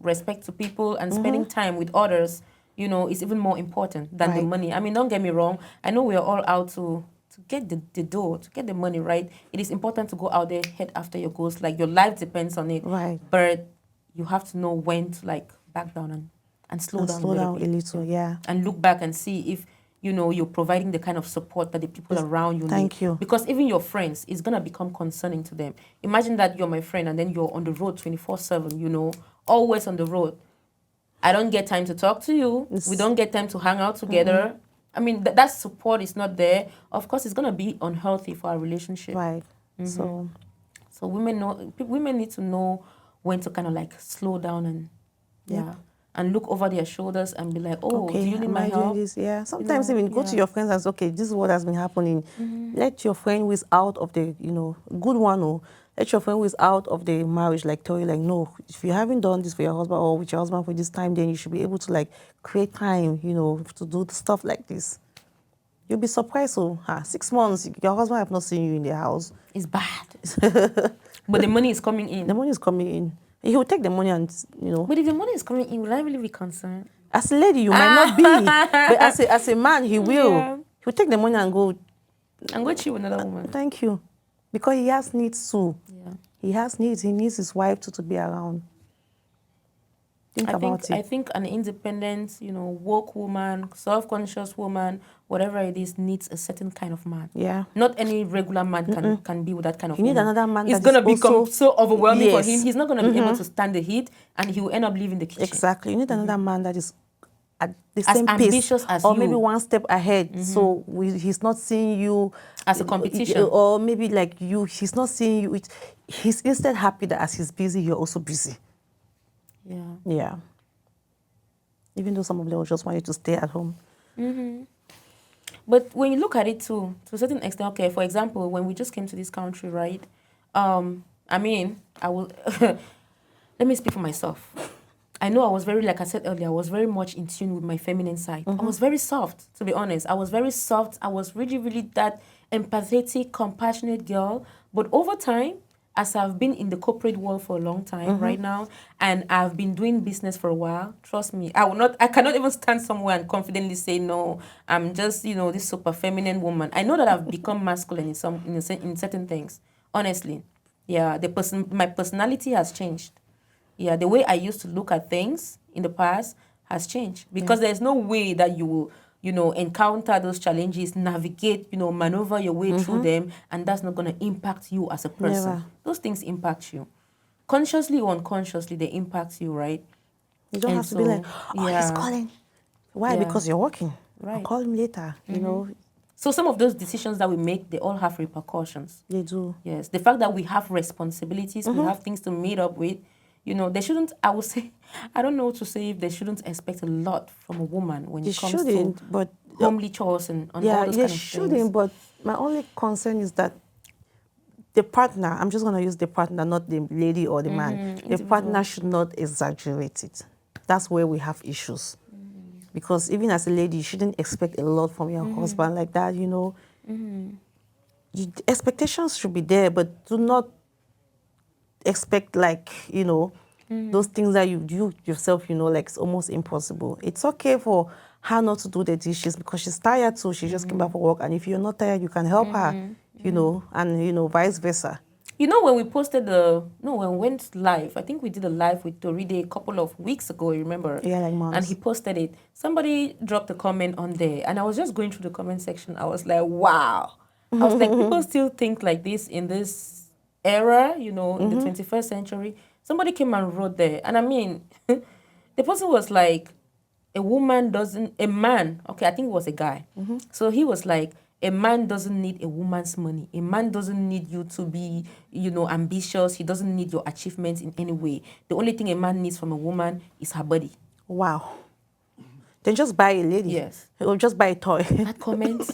respect to people and spending time with others, is even more important than the Right. money. I mean, don't get me wrong. I know we are all out to get the dough, to get the money, right? It is important to go out there, head after your goals. Like your life depends on it. Right. But you have to know when to like back down and slow And down a slow little down a bit. little, yeah. And look back and see if you're providing the kind of support that the people Yes, around you need. thank you. Because even your friends is gonna become concerning to them. Imagine that you're my friend and then you're on the road 24/7, always on the road. I don't get time to talk to you. We It's don't get time to hang out together. I mean, that support is not there. Of course, it's gonna be unhealthy for our relationship. right. So So women need to know when to kind of like slow down and yep. yeah, and look over their shoulders and be like, oh, do Okay, you need am my I doing help? this? Yeah. Sometimes even go to Yeah. your friends and say, okay, this is what has been happening. Let your friend who is out of the, good one, or let your friend who is out of the marriage, like tell you, like, no, if you haven't done this for your husband or with your husband for this time, then you should be able to like create time, to do stuff like this. You'll be surprised. So, 6 months, your husband have not seen you in the house. It's bad. But the money is coming in. The money is coming in. He will take the money and, But if the money is coming in, will I really be concerned? as a lady, you might not be, but as a man, he will. Yeah. He will take the money and go, I'm going to with another woman. thank you. Because he has needs too. Yeah. He has needs. He needs his wife to be around. Think about I it. think an independent, woke woman, self-conscious woman, whatever it is, needs a certain kind of man. Yeah. Not any regular man can be with that kind of You need woman. another man It's that is gonna become also so overwhelming for him. yes. He's not gonna be able to stand the heat, and he will end up leaving the kitchen. Exactly. You need another man that is at the As same pace ambitious as or you. maybe one step ahead. So he's not seeing you As a competition. or maybe like you. He's not seeing you. He's instead happy that as he's busy, you're also busy. Yeah. Yeah. Even though some of them will just want you to stay at home. But when you look at it too, to a certain extent, okay, for example, when we just came to this country, right? I mean, I will let me speak for myself. I know I was very, like I said earlier, I was very much in tune with my feminine side. I was very soft, to be honest. I was very soft. I was really, really that empathetic, compassionate girl. But over time, as I've been in the corporate world for a long time right now, and I've been doing business for a while, trust me, I cannot even stand somewhere and confidently say, no, I'm just, this super feminine woman. I know that I've become masculine in certain things, honestly. Yeah, my personality has changed. Yeah, the way I used to look at things in the past has changed because there's no way that you will, encounter those challenges, navigate, maneuver your way through them, and that's not going to impact you as a person. Never. Those things impact you. Consciously or unconsciously, they impact you, right? You don't And have to be like, so, oh, he's yeah, calling. Why? yeah, Because you're working. I'll right. call him later. So some of those decisions that we make, they all have repercussions. They do. Yes, the fact that we have responsibilities, we have things to meet up with, they shouldn't, I would say, I don't know what to say if they shouldn't expect a lot from a woman when They it comes to shouldn't, but homely chores and all yeah, those they kind of shouldn't. things. But my only concern is that the partner, I'm just going to use the partner, not the lady or the man. The partner should not exaggerate it. That's where we have issues. Because even as a lady, you shouldn't expect a lot from your husband like that, Expectations should be there, but do not expect like, those things that you yourself, like it's almost impossible. It's okay for her not to do the dishes because she's tired too. She just came back from work. And if you're not tired, you can help her, and, vice versa. When we when we went live, I think we did a live with Toride a couple of weeks ago, you remember? Yeah, like months. And he posted it. Somebody dropped a comment on there, and I was just going through the comment section. I was like, wow. I was like, people still think like this in this era, in the 21st century. Somebody came and wrote there. And I mean, the person was like, a man, okay, I think it was a guy. So he was like, a man doesn't need a woman's money. A man doesn't need you to be, ambitious. He doesn't need your achievements in any way. The only thing a man needs from a woman is her body. Wow. Then just buy a lady. Yes. Or just buy a toy. That comment,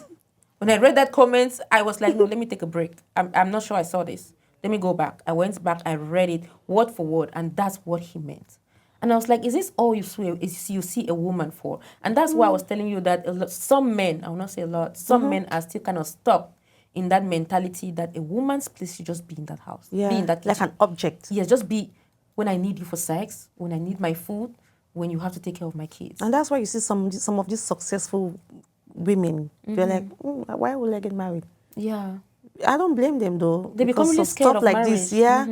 when I read that comment, I was like, no, let me take a break. I'm not sure I saw this. Let me go back. I went back, I read it word for word, and that's what he meant. And I was like, is this all you see a woman for? And that's why I was telling you that some men, I will not say a lot, some men are still kind of stuck in that mentality that a woman's place should just be in that house. Be in that like kitchen. an object. Yes, just be when I need you for sex, when I need my food, when you have to take care of my kids. And that's why you see some of these successful women, they're like, why would I get married? Yeah. I don't blame them though. They become because really of scared stuff of like marriage. this. Yeah.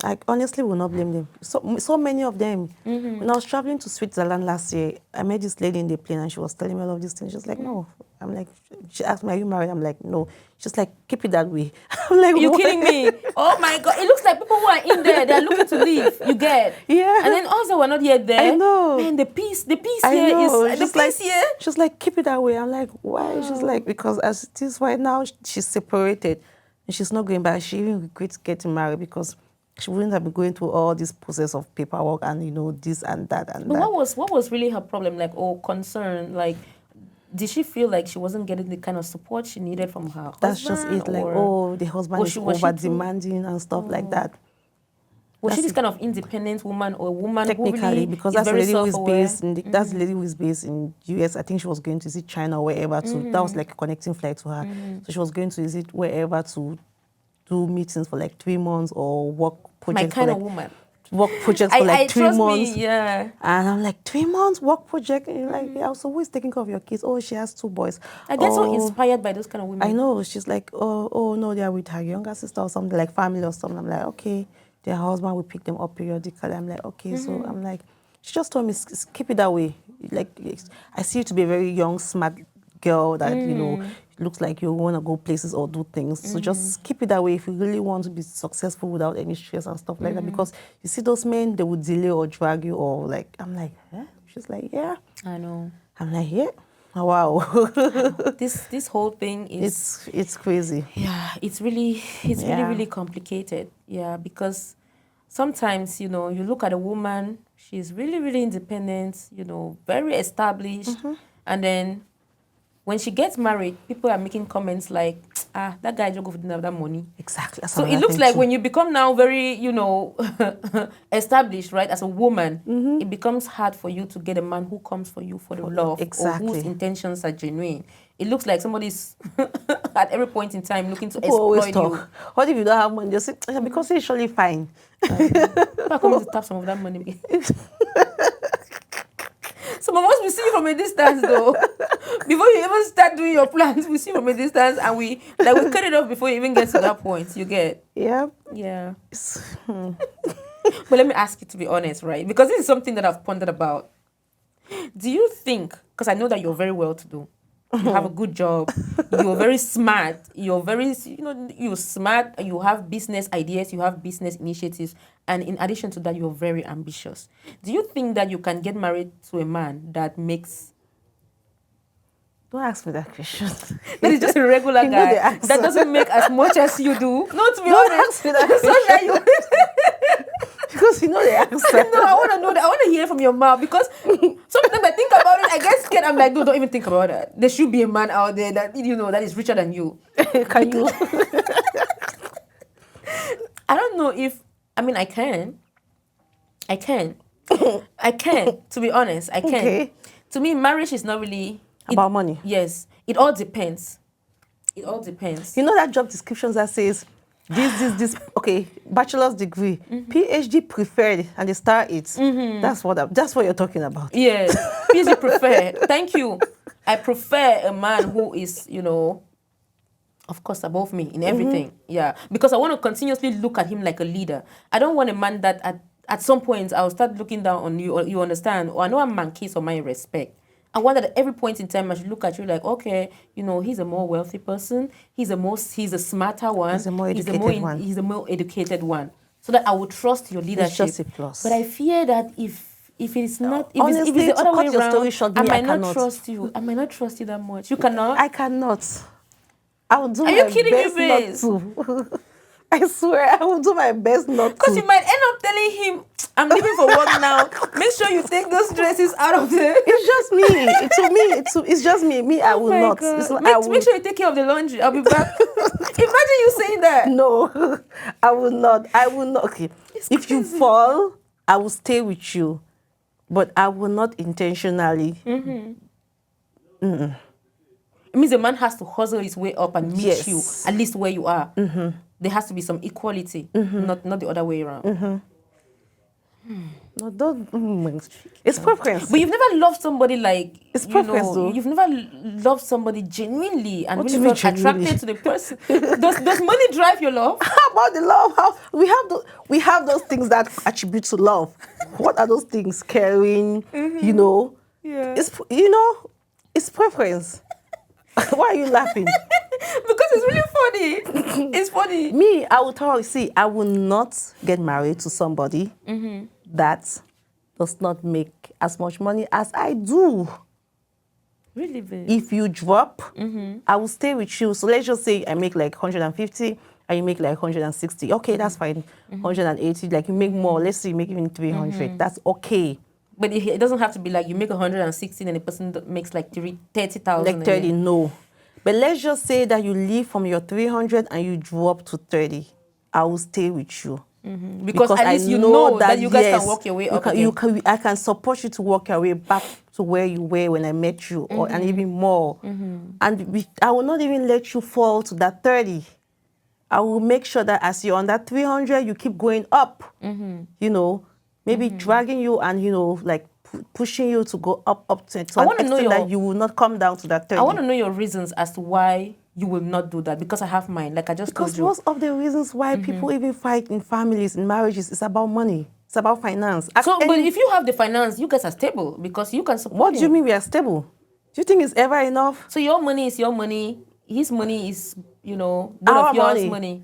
I honestly will not blame them. So many of them. When I was traveling to Switzerland last year, I met this lady in the plane and she was telling me all of these things. She was like, no. I'm like, she asked me, are you married? I'm like, no. She's like, keep it that way. I'm like, you what? kidding me? Oh my God. It looks like people who are in there, they're looking to leave. You get? Yeah. And then also we're not yet there. I know. Man, the peace I here know. is, the She's peace like, here. She's like, keep it that way. I'm like, why? She's like, because as it is right now, she's separated and she's not going back. She even regrets getting married because she wouldn't have been going through all this process of paperwork and, you know, this and that and But that. what was really her problem, like, or concern? Like, did she feel like she wasn't getting the kind of support she needed from her husband? That's just it. Like, the husband is over demanding and stuff like that. Was she this kind of independent woman or a woman technically, who really because is that's the very lady who is self-aware? based in that's the lady who is based in US. I think she was going to visit China or wherever to. That was like a connecting flight to her. So she was going to visit wherever to do meetings for like 3 months or work projects. My kind for of like, woman. Work projects for like 3 months. Me, yeah. And I'm like, 3 months work project. And you're like, yeah, so who is taking care of your kids? Oh, she has 2 boys. I get so inspired by those kind of women. I know. She's like, oh no, they are with her younger sister or something, like family or something. I'm like, okay. Their husband will pick them up periodically. I'm like, okay. So I'm like, she just told me, keep it that way. Like, I see you to be a very young, smart girl that, you know, looks like you want to go places or do things. So just keep it that way if you really want to be successful without any stress and stuff like that. Because you see those men, they would delay or drag you or like, I'm like, huh? She's like, yeah. I know. I'm like, yeah. Oh, wow. This whole thing is... It's crazy. Yeah, it's really complicated. Yeah, because sometimes, you know, you look at a woman, she's really, really independent, you know, very established. And then when she gets married, people are making comments like, that guy just didn't have that money. Exactly. That's so it looks like when you become now very, you know, established, right, as a woman, it becomes hard for you to get a man who comes for you for the love or whose intentions are genuine. It looks like somebody's at every point in time looking to exploit you. What if you don't have money? Just say, because it's surely fine. I'm coming to tap some of that money. Some of us, we see you from a distance, though. Before you even start doing your plans, we see you from a distance, and we cut it off before you even get to that point. You get? Yeah. Yeah. But let me ask you to be honest, right? Because this is something that I've pondered about. Do you think, because I know that you're very well-to-do, you have a good job, you're very smart, you're smart, you have business ideas, you have business initiatives, and in addition to that, you're very ambitious. Do you think that you can get married to a man that makes... Don't ask me that question. That is just a regular guy that doesn't make as much as you do? No, to be honest. Because you know the answer. No, I want to know that. I want to hear from your mouth because sometimes I think about it, I get scared. I'm like, no, don't even think about that. There should be a man out there that, you know, that is richer than you. Can you? I don't know if, I mean, I can, to be honest, I can. Okay. To me, marriage is not really... about money. Yes. It all depends. It all depends. You know that job descriptions that says, this, okay, bachelor's degree, PhD preferred, and they start it. That's what you're talking about. Yes, PhD preferred. Thank you. I prefer a man who is, you know, of course, above me in everything. Yeah, because I want to continuously look at him like a leader. I don't want a man that at some point I'll start looking down on you, or you understand, or I know I'm man case or my respect. I want that at every point in time I should look at you like, okay, you know, he's a more wealthy person. He's a smarter one. He's a more educated one. He's a more educated one. So that I would trust your leadership. It's just a plus. But I fear that if it's not, if honestly, it's the other way around, short, I might not trust you. I might not trust you that much. You cannot? I cannot. I will do Are my you kidding best me, not to. I swear, I will do my best not to. Because you might end up telling him, I'm leaving for work now. Make sure you take those dresses out of there. It's just me. It's just me. Me, I will not. Make sure you take care of the laundry. I'll be back. Imagine you saying that. No, I will not. Okay. If you crazy. fall, I will stay with you, but I will not intentionally. It means a man has to hustle his way up and meet you Yes. at least where you are. There has to be some equality, not the other way around. No, don't. It's preference. But you've never loved somebody like, It's preference, though. you've never loved somebody genuinely and What do really you mean felt attracted genuinely? to the person. Does money drive your love? How about the love? How we have those things that attribute to love. What are those things? Caring, Yeah. it's preference. Why are you laughing? Because it's really funny. It's funny. Me, I will tell you, see, I will not get married to somebody that does not make as much money as I do. Really, babe. If you drop, I will stay with you. So let's just say I make like 150 and you make like 160. Okay, that's fine. 180, like you make more. Let's say you make even 300. That's okay. But it doesn't have to be like you make 116 and the person makes like 30,000. Like 30, no. But let's just say that you leave from your 300 and you drop to 30. I will stay with you. Because at least you know that you guys can work your way up again. I can support you to work your way back to where you were when I met you, and even more. And I will not even let you fall to that 30. I will make sure that as you're on that 300, you keep going up. Maybe dragging you and, like pushing you to go up to I an wanna know extent that you will not come down to that 30. I want to know your reasons as to why you will not do that, because I have mine. Like I just Because told you. most of the reasons why people even fight in families, in marriages, is about money. It's about finance. So, but if you have the finance, you guys are stable because you can support What do you him. mean we are stable? Do you think it's ever enough? So your money is your money. His money is, both Our of yours money. money.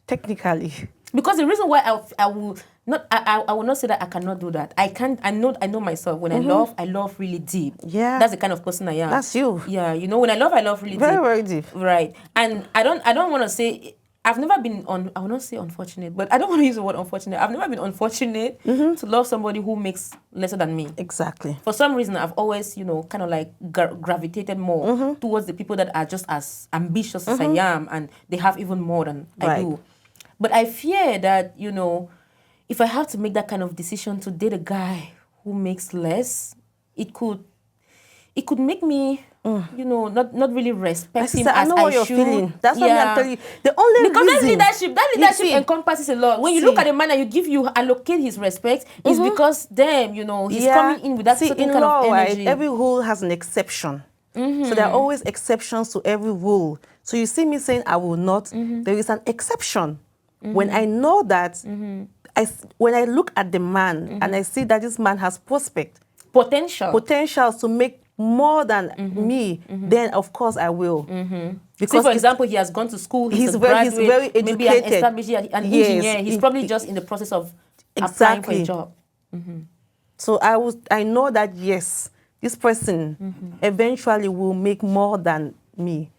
Technically. Because the reason why I will not I will not say that I cannot do that. I can't. I know myself. When I love really deep. Yeah. That's the kind of person I am. That's you. Yeah, when I love really Very, deep. very deep. Right. And I don't want to say I've never been I will not say unfortunate, but I don't want to use the word unfortunate. I've never been unfortunate to love somebody who makes lesser than me. Exactly. For some reason, I've always, kind of like gravitated more towards the people that are just as ambitious as I am, and they have even more than I do. But I fear that, if I have to make that kind of decision to date a guy who makes less, it could make me, not really respect him Sister, I as know I what you're should. feeling. That's what I'm telling you. The only Because reason that leadership see, encompasses a lot. When you look at a man and you allocate his respect, it's because he's coming in with that certain in kind law, of energy. right, every rule has an exception. So there are always exceptions to every rule. So you see me saying I will not, there is an exception. When I know that, when I look at the man and I see that this man has potential to make more than me, then of course I will. Because, for example, he has gone to school, he's a graduate, he's very educated. maybe an established engineer. He's probably just in the process of applying for a job. So I know that, yes, this person eventually will make more than me.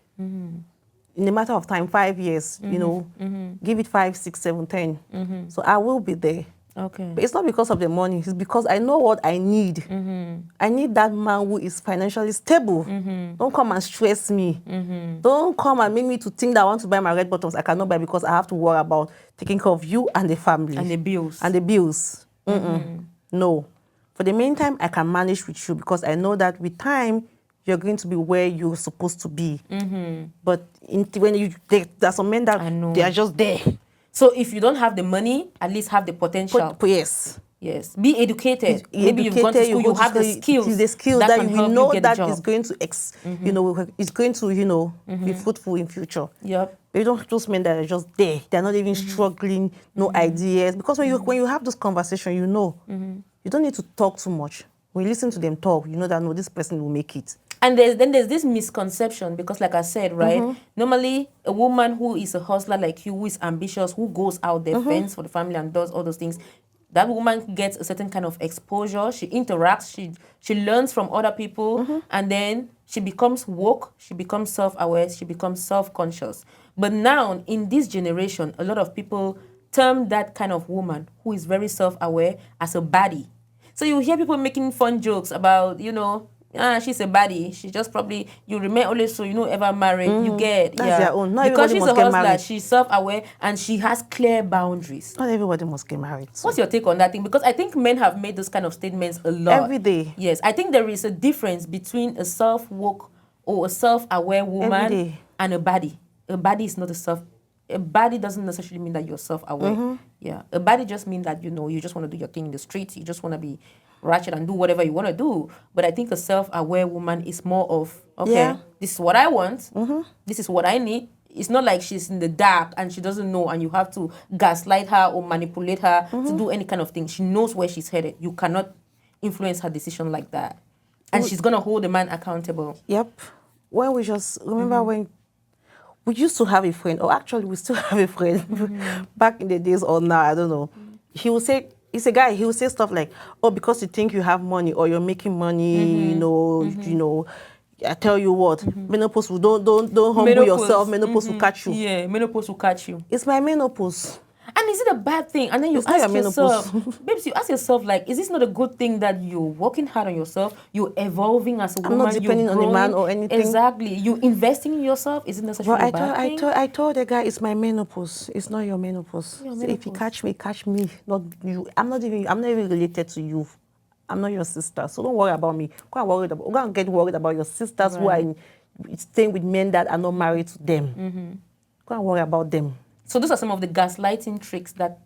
In a matter of time, 5 years, give it 5, 6, 7, 10. So I will be there. Okay. But it's not because of the money. It's because I know what I need. I need that man who is financially stable. Don't come and stress me. Don't come and make me to think that I want to buy my red bottoms. I cannot buy because I have to worry about taking care of you and the family. And the bills. No. For the meantime, I can manage with you because I know that with time, you're going to be where you're supposed to be. But there are some men that they are just there. So if you don't have the money, at least have the potential. Yes. Yes. Be educated. Maybe you've gone to school, you have the skills. The skills that can we help know you get that the job. is going to, is going to, be fruitful in future. Yep. But you don't just men that are just there. They're not even struggling, no ideas. Because when you have this conversation, you don't need to talk too much. When you listen to them talk, you know that this person will make it. And there's this misconception because, like I said, right, normally a woman who is a hustler like you, who is ambitious, who goes out there, fends for the family and does all those things, that woman gets a certain kind of exposure. She interacts, she learns from other people, and then she becomes woke, she becomes self-aware, she becomes self-conscious. But now, in this generation, a lot of people term that kind of woman who is very self-aware as a baddie. So you hear people making fun jokes about, she's a baddie. She just probably, you remain always so, ever married. You get, That's their own. Not because everybody she's must a get hustler, married. she's self-aware, and she has clear boundaries. Not everybody must get married. So. What's your take on that thing? Because I think men have made those kind of statements a lot. Every day. Yes, I think there is a difference between a self-woke or a self-aware woman and a baddie. A baddie is not a baddie doesn't necessarily mean that you're self-aware. Yeah, a baddie just means that, you just want to do your thing in the streets. You just want to be ratchet and do whatever you want to do. But I think a self-aware woman is more of, okay, this is what I want. This is what I need. It's not like she's in the dark and she doesn't know and you have to gaslight her or manipulate her to do any kind of thing. She knows where she's headed. You cannot influence her decision like that. And she's going to hold the man accountable. Yep. When we just, remember when we used to have a friend, or actually we still have a friend, back in the days or now, I don't know. He would say, he's a guy, he would say stuff like, oh, because you think you have money or you're making money, you know, I tell you what, menopause will don't humble yourself, menopause will catch you. Yeah, menopause will catch you. It's my menopause. And is it a bad thing? And then you ask yourself, babes, you ask yourself, like, is this not a good thing that you're working hard on yourself, you're evolving as a woman, I'm not depending on a man or anything. Exactly. You're investing in yourself. Is it necessarily a bad thing? I told the guy, it's my menopause. It's not your menopause. Your So menopause. if you catch me, not you. I'm not even related to you. I'm not your sister. So don't worry about me. Go and get worried about your sisters who are staying with men that are not married to them. Go and worry about them. So those are some of the gaslighting tricks that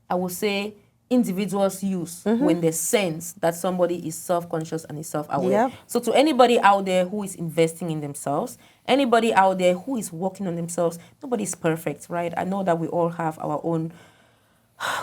I would say individuals use when they sense that somebody is self-conscious and is self-aware. Yep. So to anybody out there who is investing in themselves, anybody out there who is working on themselves, nobody's perfect, right? I know that we all have our own,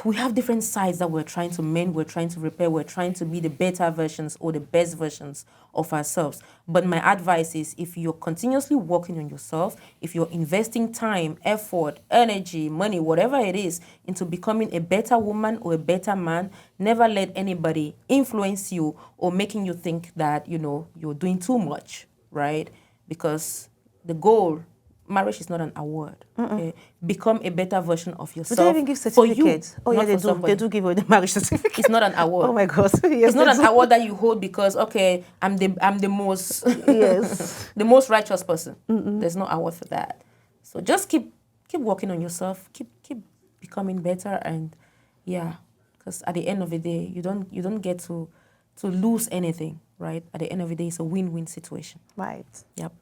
we have different sides that we're trying to mend, we're trying to repair, we're trying to be the better versions or the best versions of ourselves. But my advice is, if you're continuously working on yourself, if you're investing time, effort, energy, money, whatever it is, into becoming a better woman or a better man, never let anybody influence you or making you think that, you're doing too much, right? Because the goal, marriage is not an award. Okay? Become a better version of yourself. They don't even give certificates. For you, They do. They do give away the marriage certificate. It's not an award. Oh my God. Yes, it's not an award that you hold because, okay, I'm the most the most righteous person. There's no award for that. So just keep working on yourself. Keep becoming better, and because at the end of the day, you don't get to lose anything, right? At the end of the day, it's a win-win situation. Right. Yep.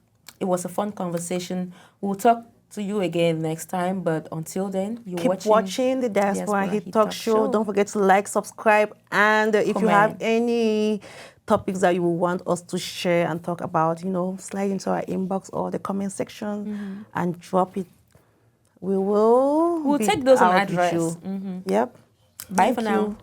It was a fun conversation. We'll talk to you again next time, but until then, keep watching the Diaspora Hit Talk Show. Don't forget to like, subscribe, and if you have any topics that you want us to share and talk about, slide into our inbox or the comment section and drop it. We'll take those on address. Yep. Bye for now.